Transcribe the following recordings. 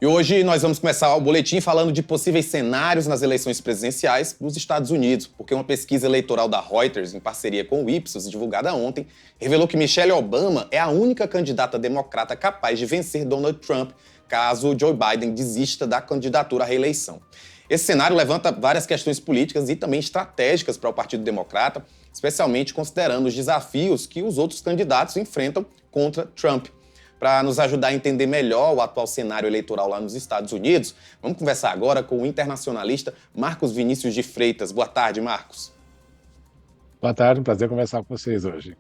E hoje nós vamos começar o boletim falando de possíveis cenários nas eleições presidenciais nos Estados Unidos, porque uma pesquisa eleitoral da Reuters, em parceria com o Ipsos, divulgada ontem, revelou que Michelle Obama é a única candidata democrata capaz de vencer Donald Trump, caso Joe Biden desista da candidatura à reeleição. Esse cenário levanta várias questões políticas e também estratégicas para o Partido Democrata, especialmente considerando os desafios que os outros candidatos enfrentam contra Trump. Para nos ajudar a entender melhor o atual cenário eleitoral lá nos Estados Unidos, vamos conversar agora com o internacionalista Marcos Vinícius de Freitas. Boa tarde, Marcos. Boa tarde, um prazer conversar com vocês hoje.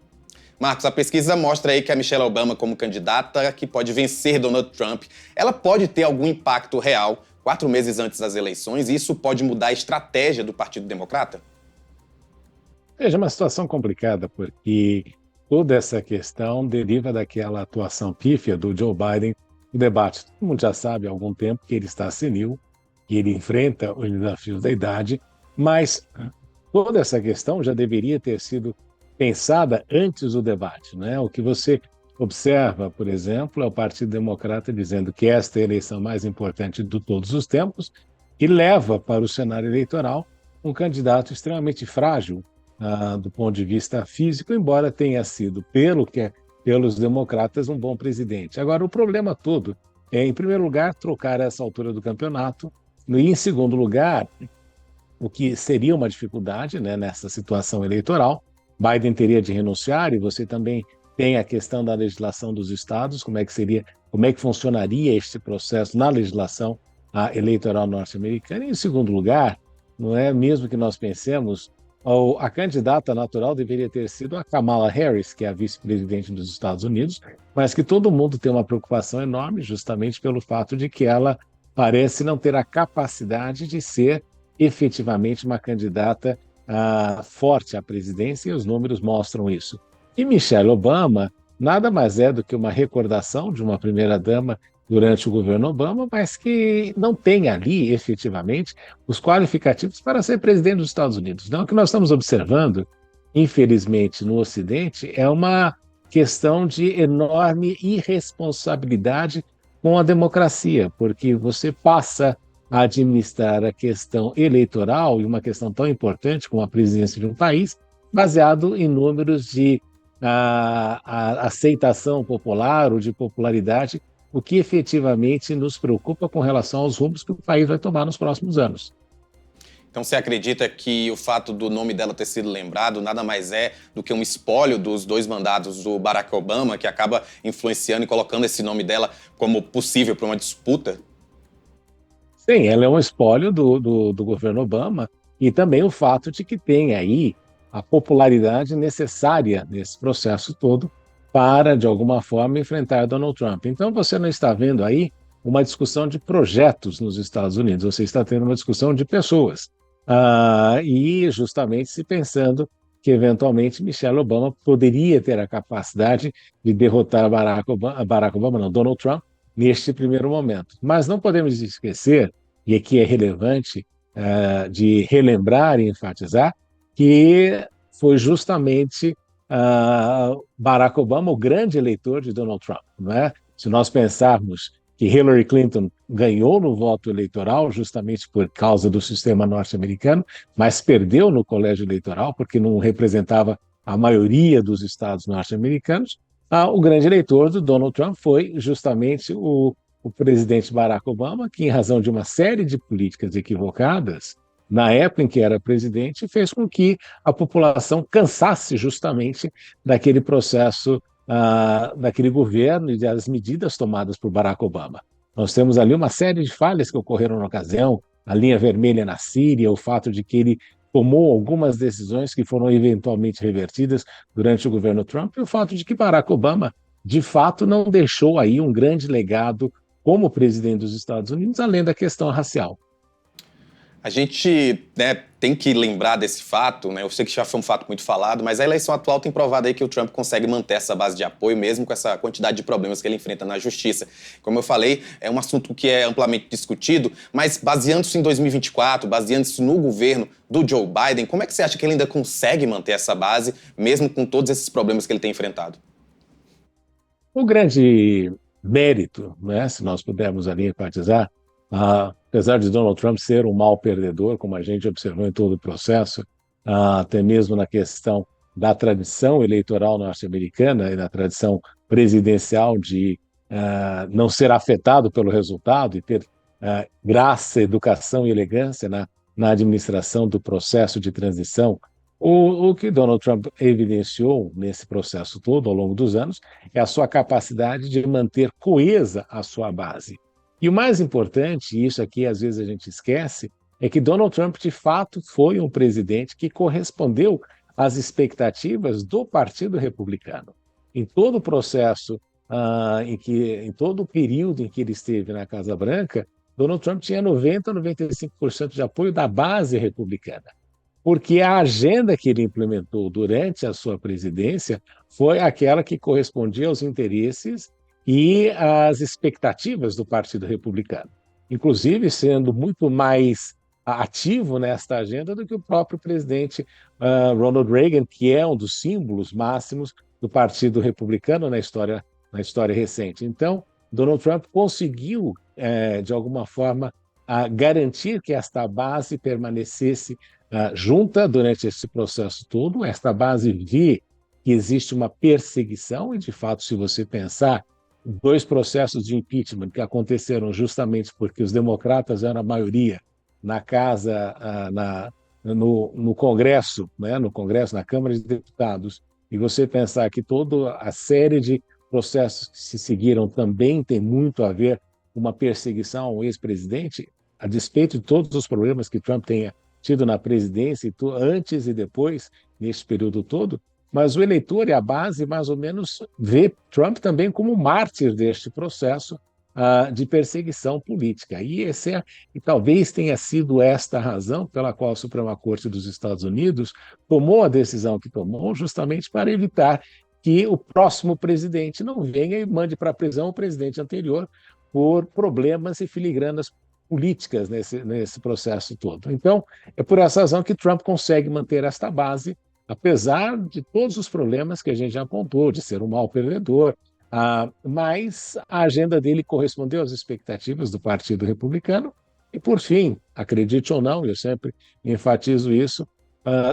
Marcos, a pesquisa mostra aí que a Michelle Obama, como candidata que pode vencer Donald Trump, ela pode ter algum impacto real 4 meses antes das eleições, e isso pode mudar a estratégia do Partido Democrata? Veja, é uma situação complicada, porque toda essa questão deriva daquela atuação pífia do Joe Biden no debate. Todo mundo já sabe há algum tempo que ele está senil, que ele enfrenta os desafios da idade, mas toda essa questão já deveria ter sido pensada antes do debate, né? O que você observa, por exemplo, é o Partido Democrata dizendo que esta é a eleição mais importante de todos os tempos e leva para o cenário eleitoral um candidato extremamente frágil, do ponto de vista físico, embora tenha sido, pelos democratas, um bom presidente. Agora, o problema todo é, em primeiro lugar, trocar essa altura do campeonato, e, em segundo lugar, o que seria uma dificuldade, né, nessa situação eleitoral, Biden teria de renunciar, e você também tem a questão da legislação dos estados, como é que funcionaria este processo na legislação eleitoral norte-americana. E, em segundo lugar, não é mesmo que nós pensemos, a candidata natural deveria ter sido a Kamala Harris, que é a vice-presidente dos Estados Unidos, mas que todo mundo tem uma preocupação enorme justamente pelo fato de que ela parece não ter a capacidade de ser efetivamente uma candidata forte à presidência, e os números mostram isso. E Michelle Obama nada mais é do que uma recordação de uma primeira-dama durante o governo Obama, mas que não tem ali, efetivamente, os qualificativos para ser presidente dos Estados Unidos. Então, o que nós estamos observando, infelizmente, no Ocidente, é uma questão de enorme irresponsabilidade com a democracia, porque você passa a administrar a questão eleitoral e uma questão tão importante como a presidência de um país, baseado em números de aceitação popular ou de popularidade, o que efetivamente nos preocupa com relação aos rumos que o país vai tomar nos próximos anos. Então você acredita que o fato do nome dela ter sido lembrado nada mais é do que um espólio dos 2 mandatos do Barack Obama, que acaba influenciando e colocando esse nome dela como possível para uma disputa? Sim, ela é um espólio do governo Obama, e também o fato de que tem aí a popularidade necessária nesse processo todo para, de alguma forma, enfrentar Donald Trump. Então, você não está vendo aí uma discussão de projetos nos Estados Unidos, você está tendo uma discussão de pessoas. E justamente se pensando que, eventualmente, Michelle Obama poderia ter a capacidade de derrotar Donald Trump, neste primeiro momento. Mas não podemos esquecer, e aqui é relevante de relembrar e enfatizar, que foi justamente Barack Obama o grande eleitor de Donald Trump, não é? Se nós pensarmos que Hillary Clinton ganhou no voto eleitoral justamente por causa do sistema norte-americano, mas perdeu no colégio eleitoral porque não representava a maioria dos estados norte-americanos, o grande eleitor do Donald Trump foi justamente o presidente Barack Obama, que, em razão de uma série de políticas equivocadas, na época em que era presidente, fez com que a população cansasse justamente daquele processo, daquele governo e das medidas tomadas por Barack Obama. Nós temos ali uma série de falhas que ocorreram na ocasião, a linha vermelha na Síria, o fato de que ele tomou algumas decisões que foram eventualmente revertidas durante o governo Trump, e o fato de que Barack Obama, de fato, não deixou aí um grande legado como presidente dos Estados Unidos, além da questão racial. A gente, né, tem que lembrar desse fato, né? Eu sei que já foi um fato muito falado, mas a eleição atual tem provado aí que o Trump consegue manter essa base de apoio, mesmo com essa quantidade de problemas que ele enfrenta na justiça. Como eu falei, é um assunto que é amplamente discutido, mas baseando-se em 2024, baseando-se no governo do Joe Biden, como é que você acha que ele ainda consegue manter essa base, mesmo com todos esses problemas que ele tem enfrentado? O grande mérito, né, se nós pudermos ali enfatizar, apesar de Donald Trump ser um mau perdedor, como a gente observou em todo o processo, até mesmo na questão da tradição eleitoral norte-americana e na tradição presidencial de não ser afetado pelo resultado e ter graça, educação e elegância na administração do processo de transição. O que Donald Trump evidenciou nesse processo todo, ao longo dos anos, é a sua capacidade de manter coesa a sua base. E o mais importante, e isso aqui às vezes a gente esquece, é que Donald Trump, de fato, foi um presidente que correspondeu às expectativas do Partido Republicano. Em todo o processo, em todo o período em que ele esteve na Casa Branca, Donald Trump tinha 90% a 95% de apoio da base republicana, porque a agenda que ele implementou durante a sua presidência foi aquela que correspondia aos interesses e às expectativas do Partido Republicano, inclusive sendo muito mais ativo nesta agenda do que o próprio presidente Ronald Reagan, que é um dos símbolos máximos do Partido Republicano na história recente. Então, Donald Trump conseguiu, de alguma forma, garantir que esta base permanecesse junta durante esse processo todo. Esta base vê que existe uma perseguição, e, de fato, se você pensar, dois processos de impeachment que aconteceram justamente porque os democratas eram a maioria na casa, no Congresso, né, no Congresso, na Câmara de Deputados, e você pensar que toda a série de processos que se seguiram também tem muito a ver com uma perseguição ao ex-presidente, a despeito de todos os problemas que Trump tenha tido na presidência, antes e depois, nesse período todo, mas o eleitor e a base, mais ou menos, vê Trump também como mártir deste processo de perseguição política. E talvez tenha sido esta a razão pela qual a Suprema Corte dos Estados Unidos tomou a decisão que tomou, justamente para evitar que o próximo presidente não venha e mande para a prisão o presidente anterior por problemas e filigranas políticas nesse processo todo. Então, é por essa razão que Trump consegue manter esta base, apesar de todos os problemas que a gente já apontou, de ser um mau perdedor, mas a agenda dele correspondeu às expectativas do Partido Republicano e, por fim, acredite ou não, eu sempre enfatizo isso,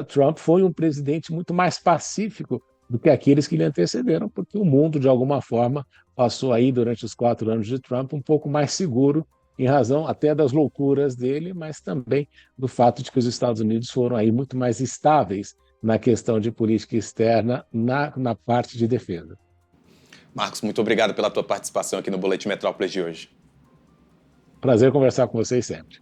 Trump foi um presidente muito mais pacífico do que aqueles que lhe antecederam, porque o mundo, de alguma forma, passou aí, durante os 4 anos de Trump, um pouco mais seguro, em razão até das loucuras dele, mas também do fato de que os Estados Unidos foram aí muito mais estáveis na questão de política externa, na parte de defesa. Marcos, muito obrigado pela tua participação aqui no Boletim Metrópolis de hoje. Prazer conversar com vocês sempre.